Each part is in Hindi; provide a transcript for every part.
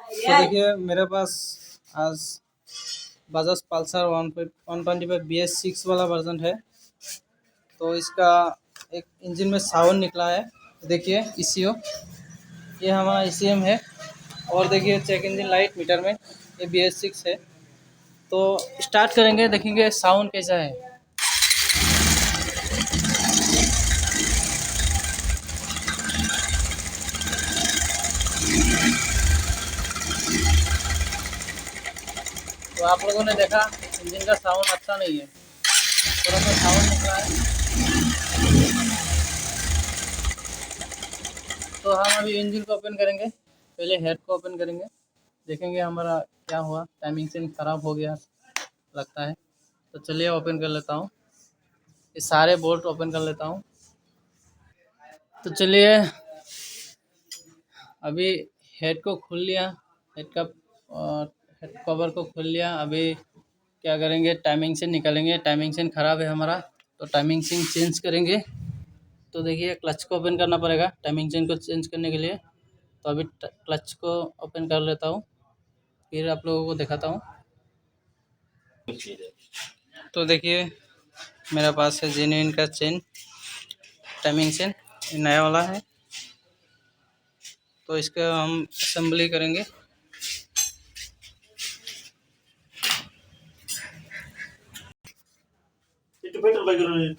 तो देखिए मेरे पास आज बजाज पल्सर 125 BS6 वाला वर्जन है। तो इसका एक इंजन में साउंड निकला है। देखिए ECU, ये हमारा ECM है। और देखिए चेक इंजन लाइट मीटर में ये BS6 है। तो स्टार्ट करेंगे, देखेंगे साउंड कैसा है। तो आप लोगों ने देखा इंजन का साउंड अच्छा नहीं है, थोड़ा सा साउंड निकला है। तो हम अभी इंजन को ओपन करेंगे, पहले हेड को ओपन करेंगे, देखेंगे हमारा क्या हुआ। टाइमिंग सेन ख़राब हो गया लगता है। तो चलिए ओपन कर लेता हूँ, ये सारे बोल्ट ओपन कर लेता हूँ। तो चलिए अभी हेड को खोल लिया, हेड कवर को खोल लिया। अभी क्या करेंगे, टाइमिंग सेन निकालेंगे। टाइमिंग सेन ख़राब है हमारा, तो टाइमिंग सेन चेंज करेंगे। तो देखिए क्लच को ओपन करना पड़ेगा टाइमिंग चेन को चेंज करने के लिए। तो अभी क्लच को ओपन कर लेता हूँ, फिर आप लोगों को दिखाता हूँ। तो देखिए मेरे पास है जेन्युइन का चेन, टाइमिंग चेन नया वाला है। तो इसका हम असेंबली करेंगे।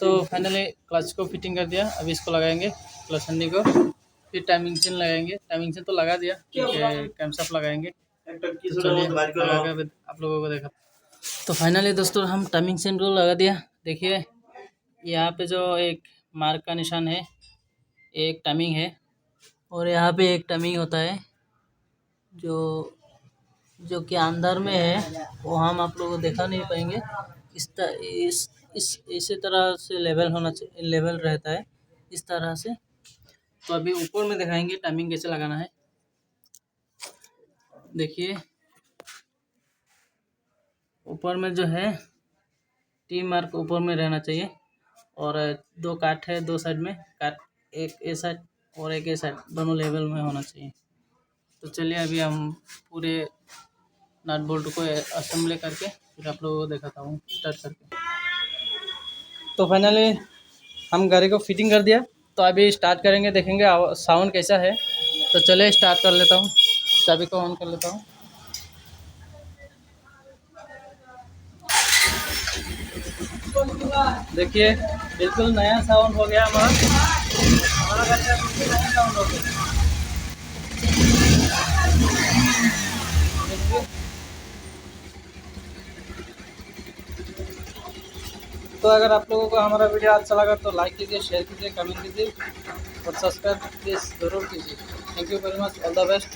तो फाइनली क्लच को फिटिंग कर दिया। अभी इसको लगाएंगे क्लच हंडी को, फिर टाइमिंग चेन लगाएंगे। टाइमिंग चेन तो लगा दिया, कैमशाफ्ट लगाएंगे। तो चलिए लगा के आप लोगों को देखा। तो फाइनली दोस्तों हम टाइमिंग चेन को लगा दिया। देखिए यहाँ पे जो एक मार्क का निशान है, एक टाइमिंग है, और यहाँ पे एक टाइमिंग होता है जो कि अंदर में है, वो हम आप लोगों को देखा नहीं पाएंगे। इसी तरह से लेवल होना चाहिए, लेवल रहता है इस तरह से। तो अभी ऊपर में दिखाएंगे टाइमिंग कैसे लगाना है। देखिए ऊपर में जो है टी मार्क ऊपर में रहना चाहिए, और दो काट है, दो साइड में काट, एक ए साइड और एक ए साइड, दोनों लेवल में होना चाहिए। तो चलिए अभी हम पूरे नट बोल्ट को असेंबली करके फिर आप लोगों को दिखाता हूँ स्टार्ट करके। तो फाइनली हम गाड़ी को फिटिंग कर दिया। तो अभी स्टार्ट करेंगे, देखेंगे साउंड कैसा है। तो चलिए स्टार्ट कर लेता हूँ, चाबी को ऑन कर लेता हूँ। देखिए बिल्कुल नया साउंड हो गया हमारा गाड़ी का बिल्कुल नया साउंड हो गया। तो अगर आप लोगों को हमारा वीडियो अच्छा लगा तो लाइक कीजिए, शेयर कीजिए, कमेंट कीजिए और सब्सक्राइब प्लीज़ ज़रूर कीजिए। Thank you very much, all the best.